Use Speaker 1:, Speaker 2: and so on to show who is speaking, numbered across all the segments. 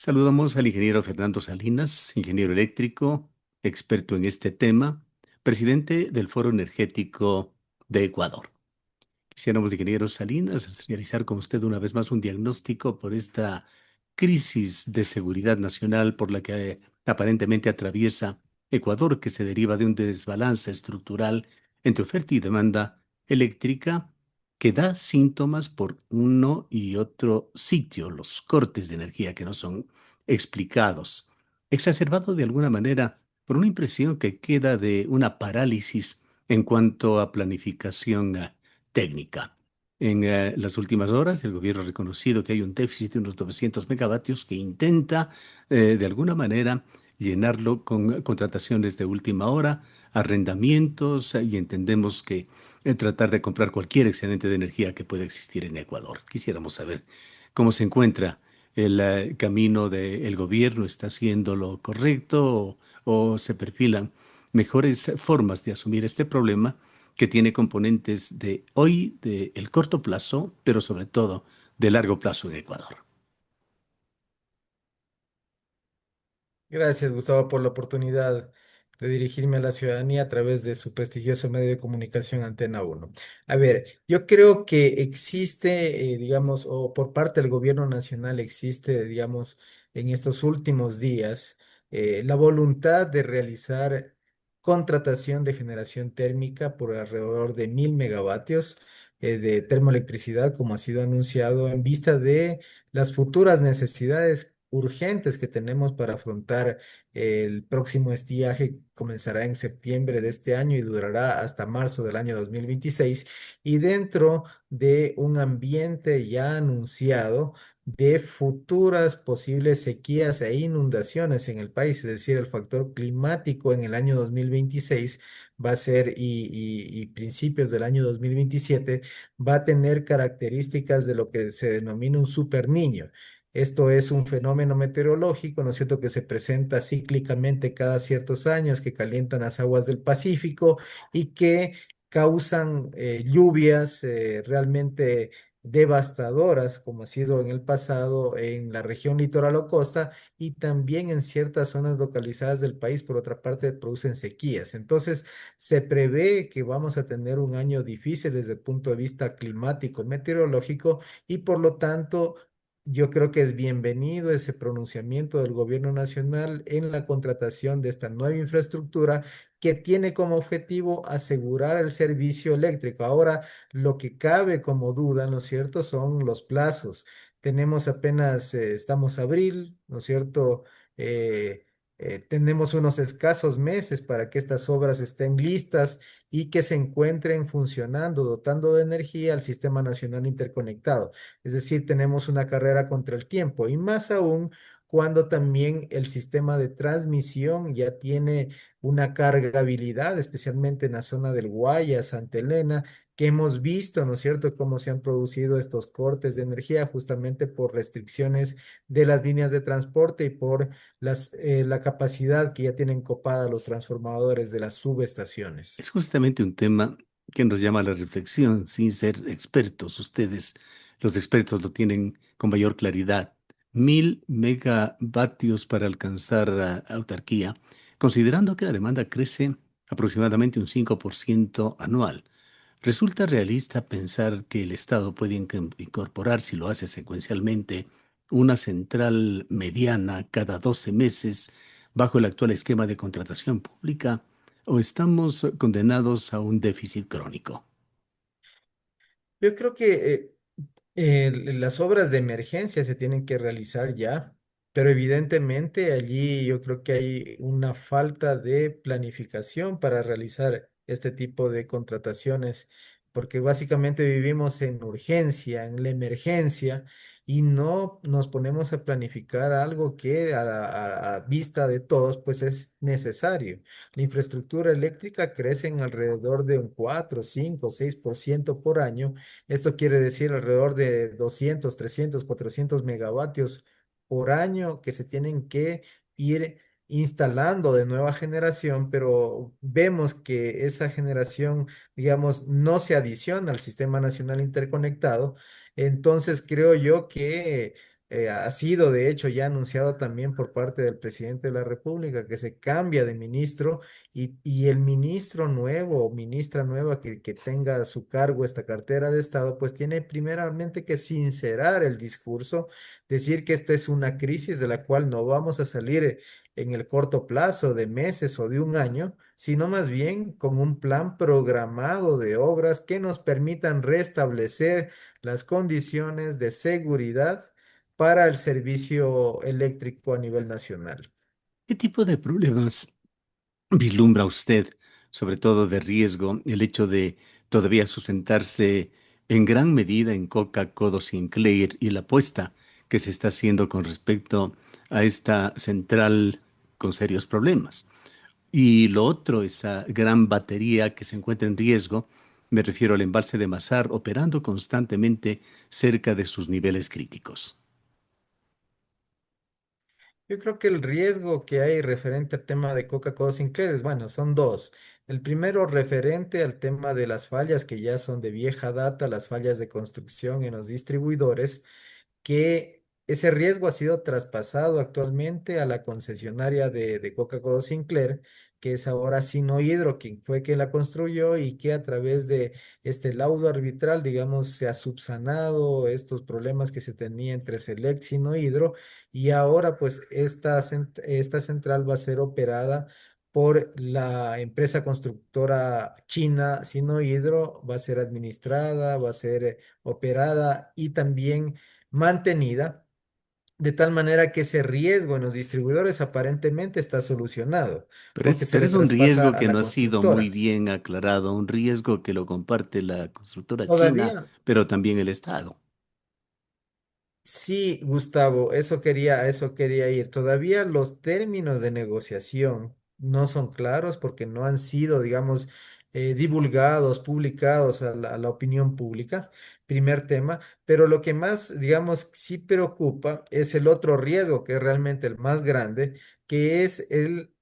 Speaker 1: Saludamos al ingeniero Fernando Salinas, ingeniero eléctrico, experto en este tema, presidente del Foro Energético de Ecuador. Quisiéramos, ingeniero Salinas, realizar con usted una vez más un diagnóstico por esta crisis de seguridad nacional por la que aparentemente atraviesa Ecuador, que se deriva de un desbalance estructural entre oferta y demanda eléctrica que da síntomas por uno y otro sitio, los cortes de energía que no son explicados, exacerbado de alguna manera por una impresión que queda de una parálisis en cuanto a planificación técnica. En las últimas horas, el gobierno ha reconocido que hay un déficit de unos 900 megavatios que intenta, de alguna manera, llenarlo con contrataciones de última hora, arrendamientos, y entendemos que tratar de comprar cualquier excedente de energía que pueda existir en Ecuador. Quisiéramos saber cómo se encuentra el camino del gobierno. ¿Está haciendo lo correcto o se perfilan mejores formas de asumir este problema que tiene componentes de hoy, de el corto plazo, pero sobre todo de largo plazo en Ecuador?
Speaker 2: Gracias, Gustavo, por la oportunidad de dirigirme a la ciudadanía a través de su prestigioso medio de comunicación Antena Uno. A ver, yo creo que existe, digamos, o por parte del gobierno nacional existe, digamos, en estos últimos días, la voluntad de realizar contratación de generación térmica por alrededor de 1.000 megavatios de termoelectricidad, como ha sido anunciado, en vista de las futuras necesidades urgentes que tenemos para afrontar el próximo estiaje que comenzará en septiembre de este año y durará hasta marzo del año 2026, y dentro de un ambiente ya anunciado de futuras posibles sequías e inundaciones en el país. Es decir, el factor climático en el año 2026 va a ser, y principios del año 2027 va a tener características de lo que se denomina un super niño. Esto es un fenómeno meteorológico, ¿no es cierto?, que se presenta cíclicamente cada ciertos años, que calientan las aguas del Pacífico y que causan lluvias realmente devastadoras, como ha sido en el pasado en la región litoral o costa, y también en ciertas zonas localizadas del país. Por otra parte, producen sequías. Entonces, se prevé que vamos a tener un año difícil desde el punto de vista climático, meteorológico, y por lo tanto yo creo que es bienvenido ese pronunciamiento del gobierno nacional en la contratación de esta nueva infraestructura que tiene como objetivo asegurar el servicio eléctrico. Ahora, lo que cabe como duda, ¿no es cierto?, son los plazos. Tenemos apenas, estamos abril, ¿no es cierto? Eh, tenemos unos escasos meses para que estas obras estén listas y que se encuentren funcionando, dotando de energía al Sistema Nacional Interconectado. Es decir, tenemos una carrera contra el tiempo, y más aún cuando también el sistema de transmisión ya tiene una cargabilidad, especialmente en la zona del Guaya, Santa Elena, que hemos visto, ¿no es cierto?, cómo se han producido estos cortes de energía justamente por restricciones de las líneas de transporte y por la capacidad que ya tienen copada los transformadores de las subestaciones.
Speaker 1: Es justamente un tema que nos llama a la reflexión sin ser expertos. Ustedes, los expertos, lo tienen con mayor claridad. 1.000 megavatios para alcanzar autarquía, considerando que la demanda crece aproximadamente un 5% anual. ¿Resulta realista pensar que el Estado puede incorporar, si lo hace secuencialmente, una central mediana cada 12 meses bajo el actual esquema de contratación pública? ¿O estamos condenados a un déficit crónico?
Speaker 2: Yo creo que las obras de emergencia se tienen que realizar ya, pero evidentemente allí yo creo que hay una falta de planificación para realizar este tipo de contrataciones, porque básicamente vivimos en urgencia, en la emergencia, y no nos ponemos a planificar algo que a vista de todos pues es necesario. La infraestructura eléctrica crece en alrededor de un 4, 5, 6% por año. Esto quiere decir alrededor de 200, 300, 400 megavatios por año que se tienen que ir instalando de nueva generación, pero vemos que esa generación, digamos, no se adiciona al Sistema Nacional Interconectado. Entonces creo yo que ha sido de hecho ya anunciado también por parte del presidente de la República que se cambia de ministro y el ministro nuevo o ministra nueva que tenga a su cargo esta cartera de Estado, pues tiene primeramente que sincerar el discurso, decir que esta es una crisis de la cual no vamos a salir en el corto plazo de meses o de un año, sino más bien con un plan programado de obras que nos permitan restablecer las condiciones de seguridad para el servicio eléctrico a nivel nacional.
Speaker 1: ¿Qué tipo de problemas vislumbra usted, sobre todo de riesgo, el hecho de todavía sustentarse en gran medida en Coca-Cola Sinclair y la apuesta que se está haciendo con respecto a esta central con serios problemas? Y lo otro, esa gran batería que se encuentra en riesgo, me refiero al embalse de Mazar operando constantemente cerca de sus niveles críticos.
Speaker 2: Yo creo que el riesgo que hay referente al tema de Coca-Cola Sinclair es, bueno, son dos. El primero referente al tema de las fallas que ya son de vieja data, las fallas de construcción en los distribuidores, que ese riesgo ha sido traspasado actualmente a la concesionaria de Coca-Cola Sinclair, que es ahora Sinohydro, quien fue quien la construyó y que a través de este laudo arbitral, digamos, se ha subsanado estos problemas que se tenía entre Select y Sinohydro y ahora pues esta central va a ser operada por la empresa constructora china Sinohydro, va a ser administrada, va a ser operada y también mantenida, de tal manera que ese riesgo en los distribuidores aparentemente está solucionado, porque se
Speaker 1: Pero
Speaker 2: le
Speaker 1: es un
Speaker 2: traspasa
Speaker 1: riesgo
Speaker 2: a
Speaker 1: que
Speaker 2: la
Speaker 1: no ha sido muy
Speaker 2: constructora.
Speaker 1: bien aclarado, un riesgo que lo comparte la constructora china,
Speaker 2: Todavía,
Speaker 1: pero también el Estado.
Speaker 2: sí, Gustavo, a eso quería ir. Todavía los términos de negociación no son claros porque no han sido, digamos, divulgados, publicados a la opinión pública. Primer tema. Pero lo que más, digamos, sí preocupa es el otro riesgo, que es realmente el más grande, que es el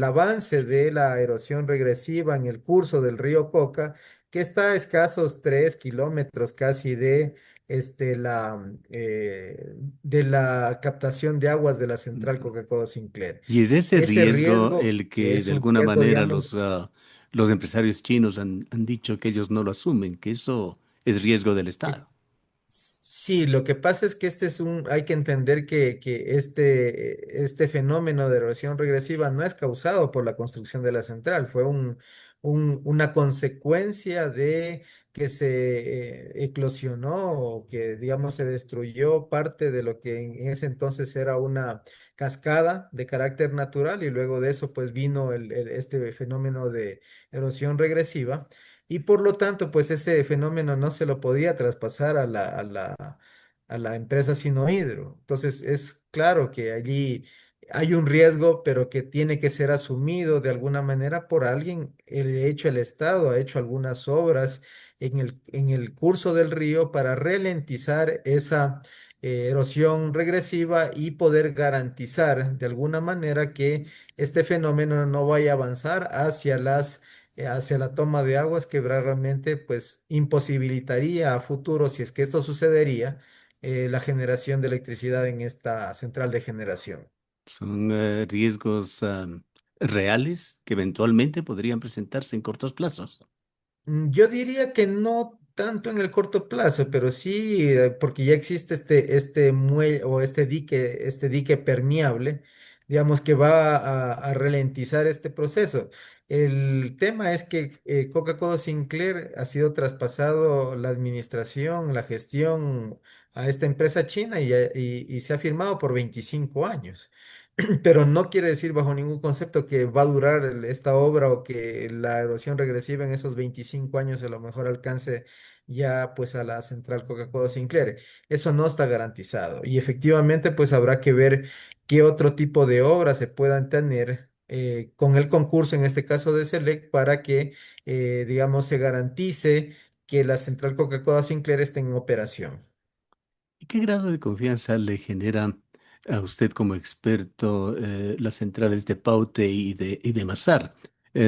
Speaker 2: avance de la erosión regresiva en el curso del río Coca, que está a escasos 3 kilómetros casi de la captación de aguas de la central
Speaker 1: Ujú.
Speaker 2: Coca-Cola Sinclair.
Speaker 1: Y es ese
Speaker 2: Ese
Speaker 1: riesgo
Speaker 2: riesgo
Speaker 1: el que
Speaker 2: es
Speaker 1: de
Speaker 2: un
Speaker 1: alguna
Speaker 2: riesgo,
Speaker 1: manera
Speaker 2: digamos,
Speaker 1: los empresarios chinos han dicho que ellos no lo asumen, que eso es riesgo del
Speaker 2: eh,
Speaker 1: Estado.
Speaker 2: sí, lo que pasa es que hay que entender que este fenómeno de erosión regresiva no es causado por la construcción de la central, fue una consecuencia de que se eclosionó o que, digamos, se destruyó parte de lo que en ese entonces era una cascada de carácter natural y luego de eso pues vino este fenómeno de erosión regresiva. Y por lo tanto, pues ese fenómeno no se lo podía traspasar a la empresa Sinohydro. Entonces, es claro que allí hay un riesgo, pero que tiene que ser asumido de alguna manera por alguien. De hecho, el Estado ha hecho algunas obras en el curso del río para ralentizar esa erosión regresiva y poder garantizar de alguna manera que este fenómeno no vaya a avanzar hacia la toma de aguas que realmente pues imposibilitaría a futuro, si es que esto sucedería, la generación de electricidad en esta central de generación.
Speaker 1: Son riesgos reales que eventualmente podrían presentarse en cortos plazos.
Speaker 2: Yo diría que no tanto en el corto plazo, pero sí, porque ya existe este muelle o este dique permeable, digamos que va a ralentizar este proceso. El tema es que Coca-Cola Sinclair ha sido traspasado la administración, la gestión a esta empresa china y se ha firmado por 25 años. Pero no quiere decir bajo ningún concepto que va a durar esta obra o que la erosión regresiva en esos 25 años a lo mejor alcance ya pues a la central Coca-Cola Sinclair. Eso no está garantizado y efectivamente pues habrá que ver qué otro tipo de obras se puedan tener con el concurso, en este caso de Select, para que digamos se garantice que la central Coca-Cola Sinclair esté en operación.
Speaker 1: ¿Y qué grado de confianza le genera a usted como experto las centrales de Paute y de Masar,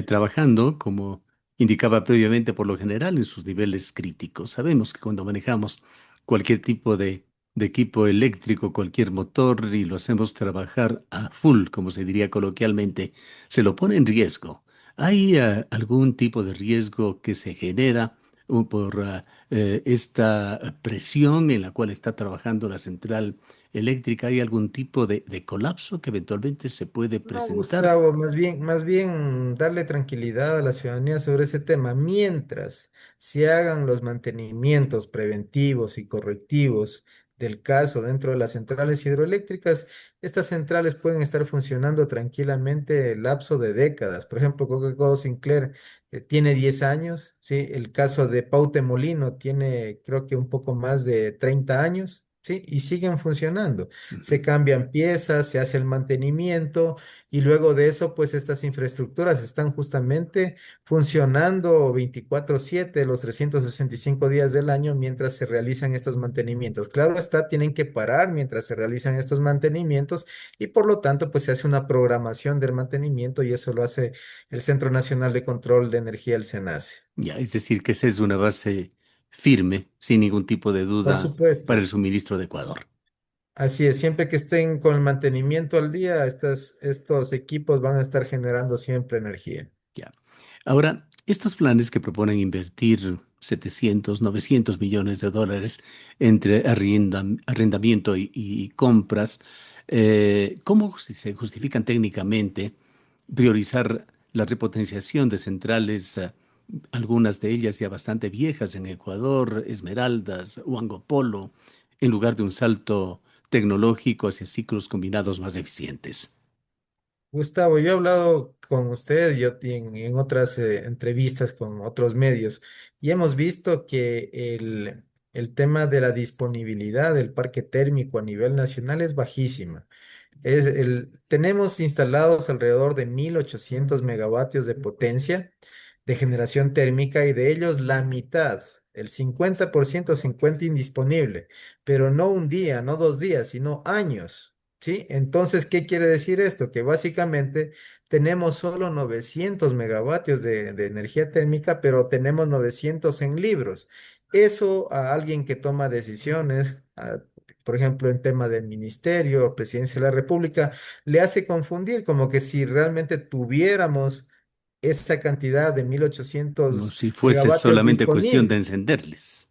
Speaker 1: trabajando, como indicaba previamente, por lo general en sus niveles críticos? Sabemos que cuando manejamos cualquier tipo de de equipo eléctrico, cualquier motor, y lo hacemos trabajar a full, como se diría coloquialmente, se lo pone en riesgo. ¿Hay algún tipo de riesgo que se genera por esta presión en la cual está trabajando la central eléctrica? ¿Hay algún tipo de colapso que eventualmente se puede
Speaker 2: No,
Speaker 1: presentar?
Speaker 2: Gustavo, más bien darle tranquilidad a la ciudadanía sobre ese tema, mientras se hagan los mantenimientos preventivos y correctivos del caso dentro de las centrales hidroeléctricas, estas centrales pueden estar funcionando tranquilamente el lapso de décadas. Por ejemplo, Coca-Cola Sinclair tiene 10 años, ¿sí? El caso de Paute Molino tiene creo que un poco más de 30 años, ¿sí? Y siguen funcionando. Se
Speaker 1: Ujú.
Speaker 2: cambian piezas, se hace el mantenimiento y luego de eso, pues estas infraestructuras están justamente funcionando 24/7 los 365 días del año mientras se realizan estos mantenimientos. Claro está, tienen que parar mientras se realizan estos mantenimientos y por lo tanto, pues se hace una programación del mantenimiento y eso lo hace el Centro Nacional de Control de Energía, el CENACE.
Speaker 1: Ya, es decir, que esa es una base firme, sin ningún tipo de
Speaker 2: Por
Speaker 1: duda, para el
Speaker 2: supuesto.
Speaker 1: suministro de Ecuador.
Speaker 2: Así es, siempre que estén con el mantenimiento al día, estos equipos van a estar generando siempre energía.
Speaker 1: Ya. Ahora, estos planes que proponen invertir 700, 900 millones de dólares entre arrendamiento y compras, ¿cómo se justifican técnicamente priorizar la repotenciación de centrales, algunas de ellas ya bastante viejas en Ecuador, Esmeraldas, Huango Polo, en lugar de un salto tecnológico hacia ciclos combinados más eficientes?
Speaker 2: Gustavo, yo he hablado con usted y en otras entrevistas con otros medios y hemos visto que el tema de la disponibilidad del parque térmico a nivel nacional es bajísima. Tenemos instalados alrededor de 1.800 megavatios de potencia de generación térmica y de ellos la mitad, el 50% se encuentra indisponible, pero no un día, no 2 días, sino años. ¿Sí? Entonces, ¿qué quiere decir esto? Que básicamente tenemos solo 900 megavatios de energía térmica, pero tenemos 900 en libros. Eso a alguien que toma decisiones, por ejemplo, en tema del ministerio o presidencia de la República, le hace confundir como que si realmente tuviéramos esa cantidad de mil
Speaker 1: Como
Speaker 2: ochocientos
Speaker 1: si fuese
Speaker 2: megavatios
Speaker 1: solamente cuestión de
Speaker 2: disponibles.
Speaker 1: encenderles.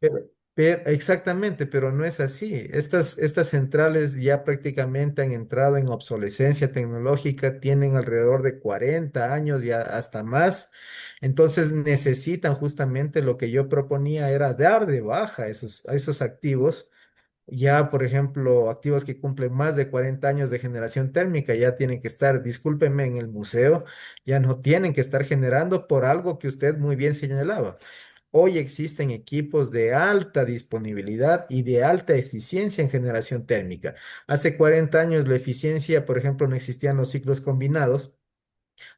Speaker 2: Exactamente, pero no es así. Estas centrales ya prácticamente han entrado en obsolescencia tecnológica, tienen alrededor de 40 años y hasta más. Entonces necesitan justamente lo que yo proponía era dar de baja a esos activos. Ya, por ejemplo, activos que cumplen más de 40 años de generación térmica ya tienen que estar, discúlpenme, en el museo, ya no tienen que estar generando por algo que usted muy bien señalaba. Hoy existen equipos de alta disponibilidad y de alta eficiencia en generación térmica. Hace 40 años la eficiencia, por ejemplo, no existían los ciclos combinados.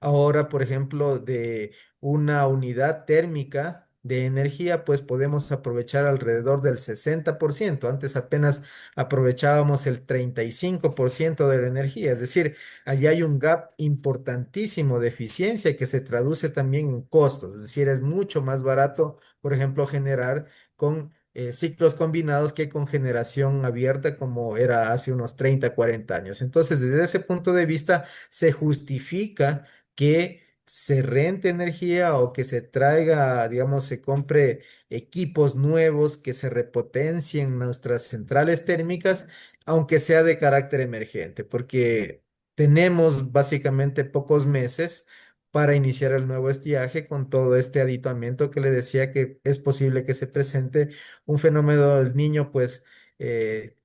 Speaker 2: Ahora, por ejemplo, de una unidad térmica de energía, pues podemos aprovechar alrededor del 60%. Antes apenas aprovechábamos el 35% de la energía. Es decir, allí hay un gap importantísimo de eficiencia que se traduce también en costos. Es decir, es mucho más barato, por ejemplo, generar con ciclos combinados que con generación abierta como era hace unos 30, 40 años. Entonces, desde ese punto de vista, se justifica que se rente energía o que se traiga, digamos, se compre equipos nuevos que se repotencien nuestras centrales térmicas, aunque sea de carácter emergente, porque tenemos básicamente pocos meses para iniciar el nuevo estiaje con todo este aditamento que le decía que es posible que se presente un fenómeno del niño, pues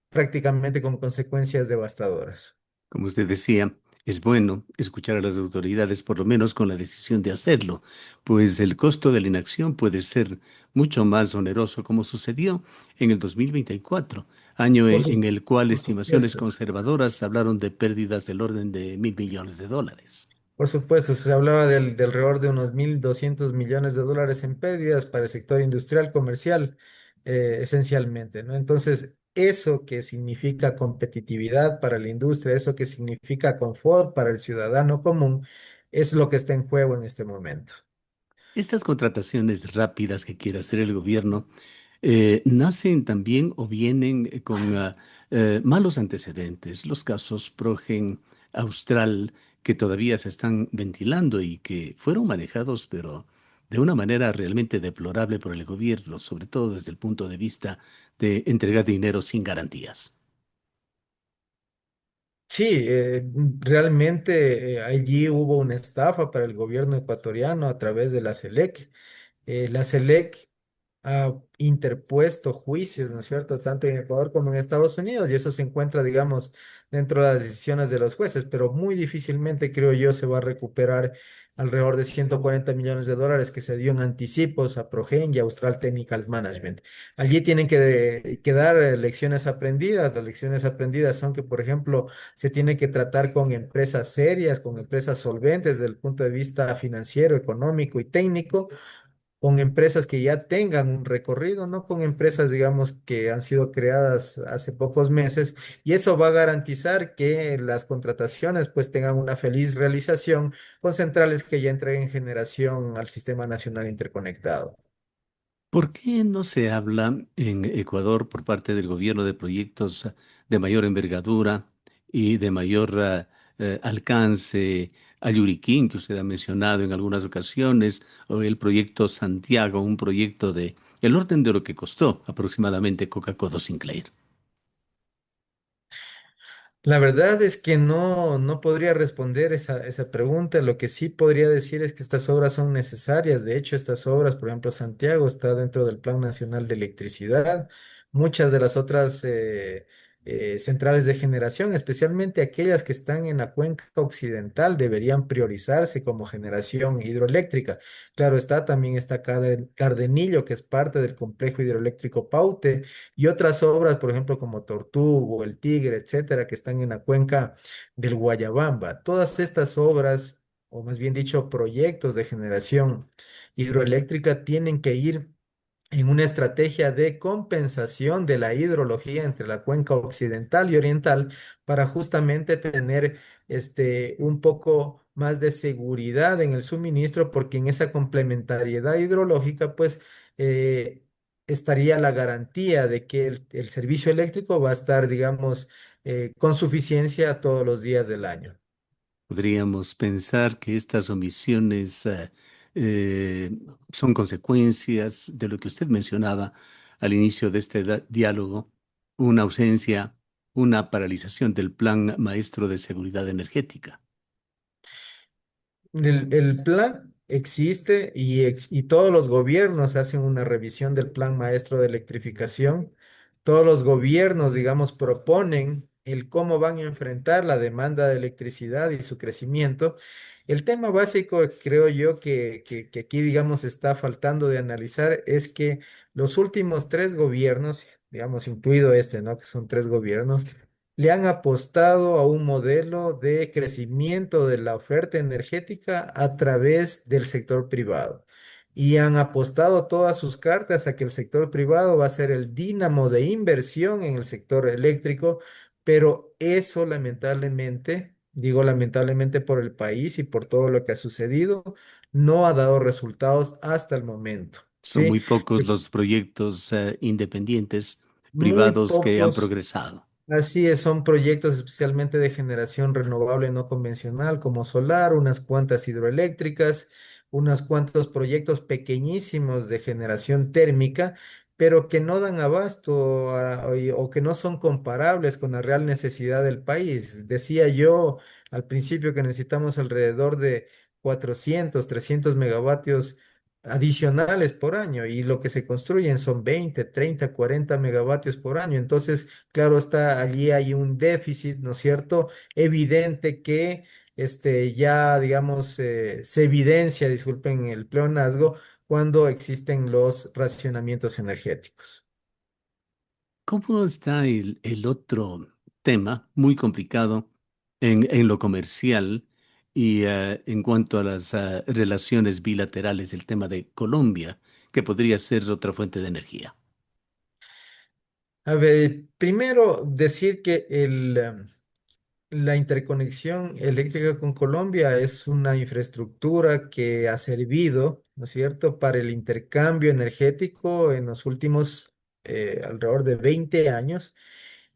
Speaker 2: prácticamente con consecuencias devastadoras.
Speaker 1: Como usted decía, es bueno escuchar a las autoridades, por lo menos con la decisión de hacerlo, pues el costo de la inacción puede ser mucho más oneroso, como sucedió en el 2024, año
Speaker 2: Por
Speaker 1: en el cual
Speaker 2: por
Speaker 1: estimaciones
Speaker 2: supuesto.
Speaker 1: conservadoras hablaron de pérdidas del orden de 1.000 millones de dólares.
Speaker 2: Por supuesto, se hablaba del alrededor de unos 1.200 millones de dólares en pérdidas para el sector industrial, comercial, esencialmente, ¿no? Entonces, eso que significa competitividad para la industria, eso que significa confort para el ciudadano común, es lo que está en juego en este momento.
Speaker 1: Estas contrataciones rápidas que quiere hacer el gobierno, nacen también o vienen con malos antecedentes. Los casos Progen, Austral, que todavía se están ventilando y que fueron manejados, pero de una manera realmente deplorable por el gobierno, sobre todo desde el punto de vista de entregar dinero sin garantías.
Speaker 2: Sí, realmente allí hubo una estafa para el gobierno ecuatoriano a través de la SELEC. La SELEC ha interpuesto juicios, ¿no es cierto?, tanto en Ecuador como en Estados Unidos, y eso se encuentra, digamos, dentro de las decisiones de los jueces, pero muy difícilmente, creo yo, se va a recuperar alrededor de 140 millones de dólares que se dio en anticipos a Progen y Austral Technical Management. Allí tienen que dar lecciones aprendidas. Las lecciones aprendidas son que, por ejemplo, se tiene que tratar con empresas serias, con empresas solventes desde el punto de vista financiero, económico y técnico, con empresas que ya tengan un recorrido, no con empresas, digamos, que han sido creadas hace pocos meses, y eso va a garantizar que las contrataciones pues tengan una feliz realización con centrales que ya entreguen generación al Sistema Nacional Interconectado.
Speaker 1: ¿Por qué no se habla en Ecuador por parte del gobierno de proyectos de mayor envergadura y de mayor alcance? Ayuriquín, que usted ha mencionado en algunas ocasiones, o el proyecto Santiago, un proyecto de el orden de lo que costó aproximadamente Coca-Cola Sinclair.
Speaker 2: La verdad es que no podría responder esa pregunta. Lo que sí podría decir es que estas obras son necesarias. De hecho, estas obras, por ejemplo, Santiago está dentro del Plan Nacional de Electricidad. Muchas de las otras centrales de generación, especialmente aquellas que están en la cuenca occidental, deberían priorizarse como generación hidroeléctrica. Claro está, también está Cardenillo, que es parte del complejo hidroeléctrico Paute, y otras obras, por ejemplo, como Tortugo, El Tigre, etcétera, que están en la cuenca del Guayabamba. Todas estas obras, o más bien dicho, proyectos de generación hidroeléctrica, tienen que ir en una estrategia de compensación de la hidrología entre la cuenca occidental y oriental para justamente tener un poco más de seguridad en el suministro, porque en esa complementariedad hidrológica, pues, eh, estaría la garantía de que el servicio eléctrico va a estar, digamos, con suficiencia todos los días del año.
Speaker 1: Podríamos pensar que estas omisiones eh, son consecuencias de lo que usted mencionaba al inicio de este diálogo, una ausencia, una paralización del Plan Maestro de Seguridad Energética.
Speaker 2: El plan existe y todos los gobiernos hacen una revisión del plan maestro de electrificación. Todos los gobiernos, digamos, proponen el cómo van a enfrentar la demanda de electricidad y su crecimiento. El tema básico, creo yo, que aquí, digamos, está faltando de analizar es que los últimos tres gobiernos, digamos, incluido este, ¿no? Que son tres gobiernos, le han apostado a un modelo de crecimiento de la oferta energética a través del sector privado. Y han apostado todas sus cartas a que el sector privado va a ser el dínamo de inversión en el sector eléctrico, pero eso lamentablemente, digo lamentablemente por el país y por todo lo que ha sucedido, no ha dado resultados hasta el momento.
Speaker 1: Son
Speaker 2: ¿Sí?
Speaker 1: muy pocos los proyectos independientes
Speaker 2: Muy
Speaker 1: privados que han
Speaker 2: pocos.
Speaker 1: progresado.
Speaker 2: Así es, son proyectos especialmente de generación renovable no convencional como solar, unas cuantas hidroeléctricas, unos cuantos proyectos pequeñísimos de generación térmica, pero que no dan abasto o que no son comparables con la real necesidad del país. Decía yo al principio que necesitamos alrededor de 400, 300 megavatios adicionales por año, y lo que se construyen son 20, 30, 40 megavatios por año. Entonces, claro está, allí hay un déficit, ¿no es cierto? Evidente que ya, digamos, se evidencia, disculpen el pleonasmo, cuando existen los racionamientos energéticos.
Speaker 1: ¿Cómo está el otro tema muy complicado en lo comercial y en cuanto a las relaciones bilaterales, el tema de Colombia, que podría ser otra fuente de energía?
Speaker 2: A ver, primero decir que la interconexión eléctrica con Colombia es una infraestructura que ha servido, ¿no es cierto?, para el intercambio energético en los últimos alrededor de 20 años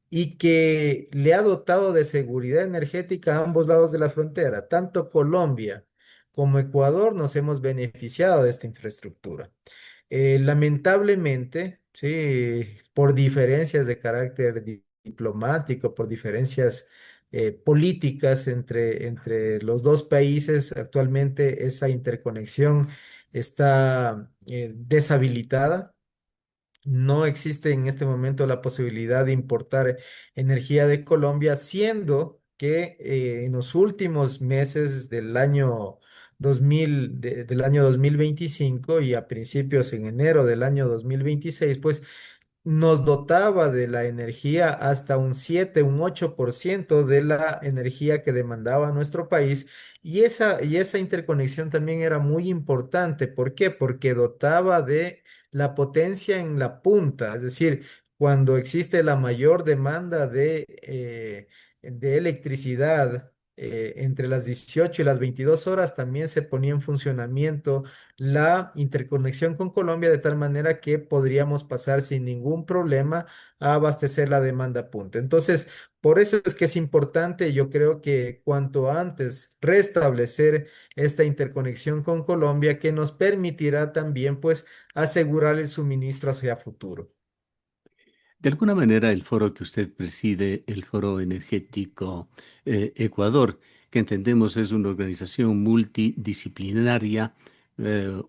Speaker 2: y que le ha dotado de seguridad energética a ambos lados de la frontera. Tanto Colombia como Ecuador nos hemos beneficiado de esta infraestructura. Lamentablemente, sí, por diferencias de carácter diplomático, por diferencias políticas entre los dos países, actualmente esa interconexión está deshabilitada. No existe en este momento la posibilidad de importar energía de Colombia, siendo que en los últimos meses del año 2000, del año 2025 y a principios en enero del año 2026, pues nos dotaba de la energía hasta un 7, un 8% de la energía que demandaba nuestro país. Y esa interconexión también era muy importante. ¿Por qué? Porque dotaba de la potencia en la punta. Es decir, cuando existe la mayor demanda de electricidad entre las 18 y las 22 horas, también se ponía en funcionamiento la interconexión con Colombia de tal manera que podríamos pasar sin ningún problema a abastecer la demanda punta. Entonces, por eso es que es importante, yo creo que cuanto antes restablecer esta interconexión con Colombia que nos permitirá también pues asegurar el suministro hacia futuro.
Speaker 1: De alguna manera, el foro que usted preside, el Foro Energético Ecuador, que entendemos es una organización multidisciplinaria,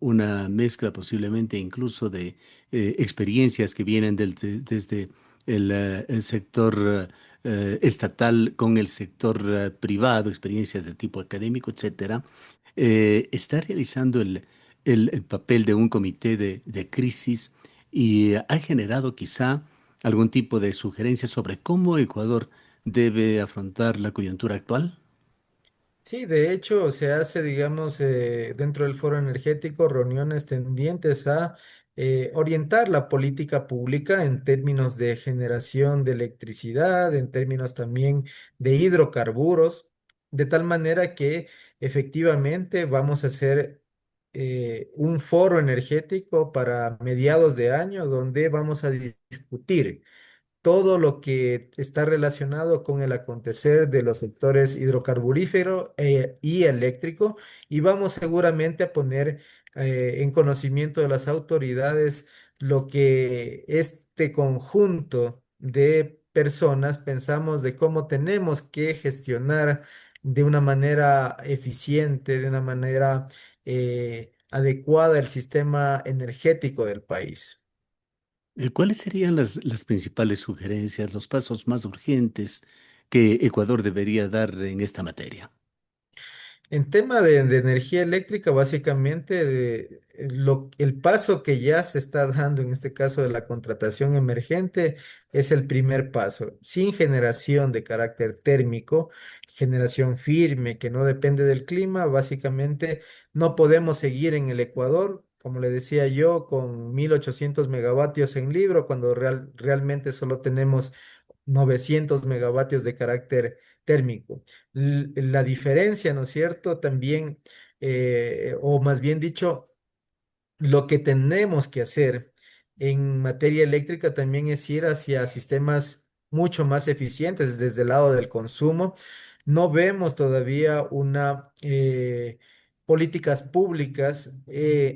Speaker 1: una mezcla posiblemente incluso de experiencias que vienen desde el sector estatal con el sector privado, experiencias de tipo académico, etcétera, está realizando el papel de un comité de crisis y ha generado quizá algún tipo de sugerencia sobre cómo Ecuador debe afrontar la coyuntura actual.
Speaker 2: Sí, de hecho, se hace, digamos, dentro del foro energético reuniones tendientes a orientar la política pública en términos de generación de electricidad, en términos también de hidrocarburos, de tal manera que efectivamente vamos a hacer un foro energético para mediados de año donde vamos a discutir todo lo que está relacionado con el acontecer de los sectores hidrocarburífero y eléctrico y vamos seguramente a poner en conocimiento de las autoridades lo que este conjunto de personas pensamos de cómo tenemos que gestionar de una manera eficiente, de una manera adecuada el sistema energético del país.
Speaker 1: ¿Cuáles serían las principales sugerencias, los pasos más urgentes que Ecuador debería dar en esta materia?
Speaker 2: En tema de energía eléctrica, básicamente el paso que ya se está dando en este caso de la contratación emergente es el primer paso. Sin generación de carácter térmico, generación firme que no depende del clima, básicamente no podemos seguir en el Ecuador, como le decía yo, con 1800 megavatios en libro, cuando realmente solo tenemos 900 megavatios de carácter térmico. La diferencia, ¿no es cierto? También, o más bien dicho, lo que tenemos que hacer en materia eléctrica también es ir hacia sistemas mucho más eficientes desde el lado del consumo. No vemos todavía una políticas públicas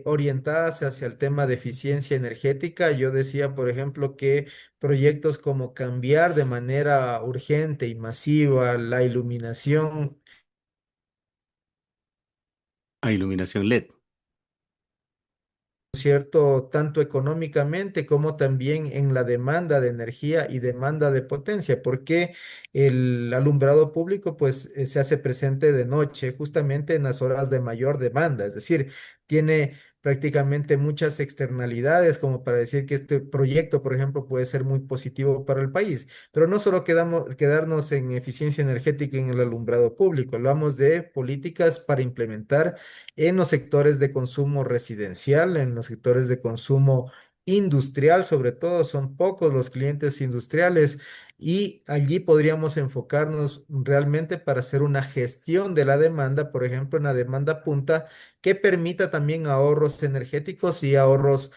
Speaker 2: orientadas hacia el tema de eficiencia energética. Yo decía, por ejemplo, que proyectos como cambiar de manera urgente y masiva la iluminación,
Speaker 1: A iluminación LED.
Speaker 2: ¿cierto? Tanto económicamente como también en la demanda de energía y demanda de potencia, porque el alumbrado público pues se hace presente de noche, justamente en las horas de mayor demanda, es decir, tiene prácticamente muchas externalidades como para decir que este proyecto, por ejemplo, puede ser muy positivo para el país, pero no solo quedarnos en eficiencia energética en el alumbrado público, hablamos de políticas para implementar en los sectores de consumo residencial, en los sectores de consumo industrial, sobre todo, son pocos los clientes industriales y allí podríamos enfocarnos realmente para hacer una gestión de la demanda, por ejemplo, una demanda punta que permita también ahorros energéticos y ahorros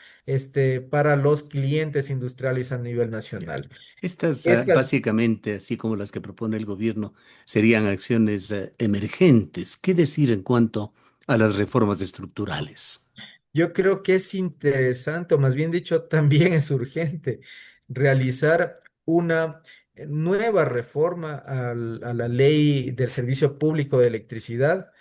Speaker 2: para los clientes industriales a nivel
Speaker 1: Ya.
Speaker 2: nacional.
Speaker 1: Estas,
Speaker 2: Estas
Speaker 1: básicamente, así como las que propone el gobierno, serían acciones emergentes. ¿Qué decir en cuanto a las reformas estructurales?
Speaker 2: Yo creo que es interesante, o más bien dicho, también es urgente realizar una nueva reforma a la ley del servicio público de electricidad,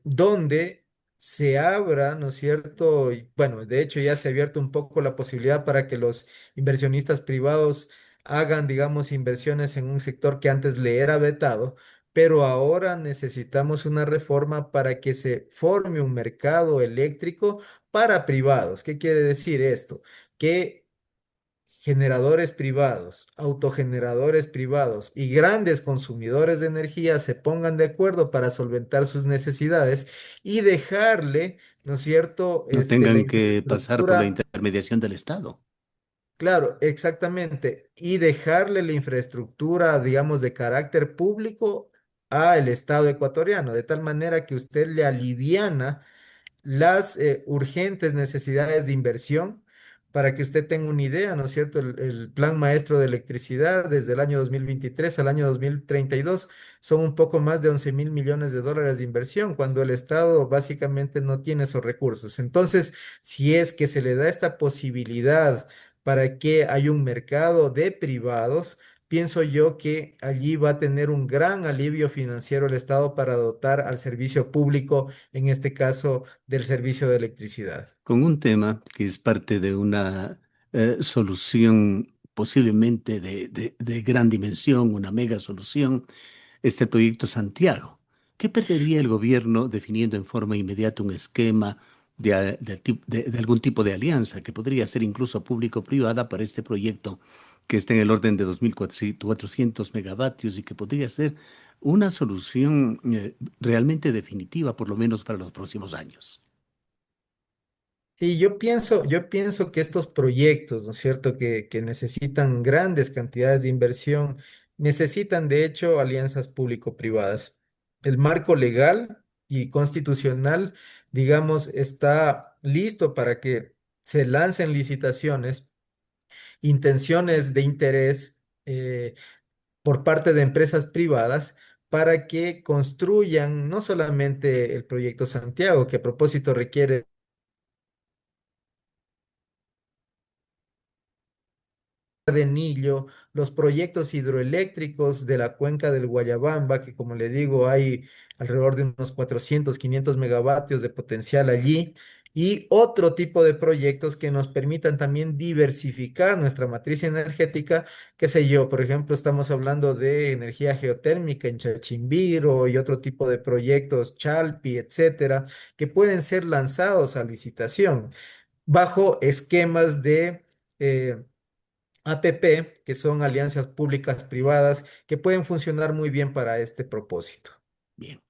Speaker 2: donde se abra, ¿no es cierto? Y, bueno, de hecho ya se ha abierto un poco la posibilidad para que los inversionistas privados hagan, digamos, inversiones en un sector que antes le era vetado, pero ahora necesitamos una reforma para que se forme un mercado eléctrico para privados. ¿Qué quiere decir esto? Que generadores privados, autogeneradores privados y grandes consumidores de energía se pongan de acuerdo para solventar sus necesidades y dejarle, ¿no es cierto?,
Speaker 1: No
Speaker 2: la
Speaker 1: tengan que pasar por la
Speaker 2: infraestructura.
Speaker 1: intermediación del Estado.
Speaker 2: Claro, exactamente. Y dejarle la infraestructura, digamos, de carácter público al Estado ecuatoriano, de tal manera que usted le aliviana las urgentes necesidades de inversión. Para que usted tenga una idea, ¿no es cierto? El plan maestro de electricidad desde el año 2023 al año 2032 son un poco más de 11.000 millones de dólares de inversión, cuando el Estado básicamente no tiene esos recursos. Entonces, si es que se le da esta posibilidad para que haya un mercado de privados, pienso yo que allí va a tener un gran alivio financiero el Estado para dotar al servicio público, en este caso del servicio de electricidad.
Speaker 1: Con un tema que es parte de una solución posiblemente de gran dimensión, una mega solución, este proyecto Santiago. ¿Qué perdería el gobierno definiendo en forma inmediata un esquema de algún tipo de alianza que podría ser incluso público-privada para este proyecto que está en el orden de 2.400 megavatios y que podría ser una solución realmente definitiva, por lo menos para los próximos años?
Speaker 2: Sí, yo pienso que estos proyectos, ¿no es cierto?, que necesitan grandes cantidades de inversión, necesitan de hecho alianzas público-privadas. El marco legal y constitucional, digamos, está listo para que se lancen licitaciones, intenciones de interés por parte de empresas privadas para que construyan no solamente el proyecto Santiago, que a propósito requiere de Nillo, los proyectos hidroeléctricos de la cuenca del Guayabamba, que como le digo, hay alrededor de unos 400, 500 megavatios de potencial allí, y otro tipo de proyectos que nos permitan también diversificar nuestra matriz energética, qué sé yo, por ejemplo, estamos hablando de energía geotérmica en Chachimbiro y otro tipo de proyectos, Chalpi, etcétera, que pueden ser lanzados a licitación bajo esquemas de APP, que son alianzas públicas privadas, que pueden funcionar muy bien para este propósito.
Speaker 1: Bien,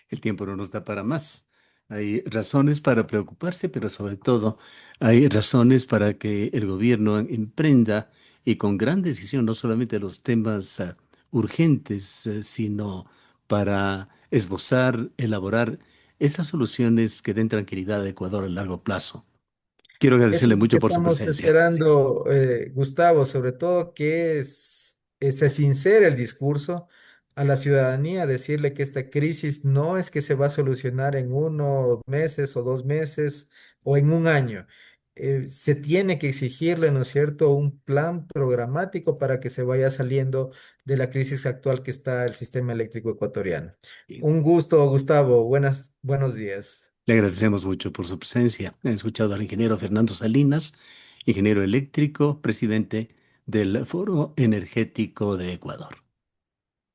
Speaker 1: el tiempo no nos da para más. Hay razones para preocuparse, pero sobre todo hay razones para que el gobierno emprenda y con gran decisión no solamente los temas urgentes, sino para esbozar, elaborar esas soluciones que den tranquilidad a Ecuador a largo plazo. Quiero
Speaker 2: Eso
Speaker 1: agradecerle
Speaker 2: es lo que
Speaker 1: mucho por su
Speaker 2: estamos
Speaker 1: presencia.
Speaker 2: esperando, Gustavo, sobre todo que se sincere el discurso a la ciudadanía, decirle que esta crisis no es que se va a solucionar en 1 meses o 2 meses o en un año. Se tiene que exigirle, ¿no es cierto?, un plan programático para que se vaya saliendo de la crisis actual que está el sistema eléctrico ecuatoriano.
Speaker 1: Bien.
Speaker 2: Un gusto, Gustavo. Buenos días.
Speaker 1: Le agradecemos mucho por su presencia. He escuchado al ingeniero Fernando Salinas, ingeniero eléctrico, presidente del Foro Energético de Ecuador.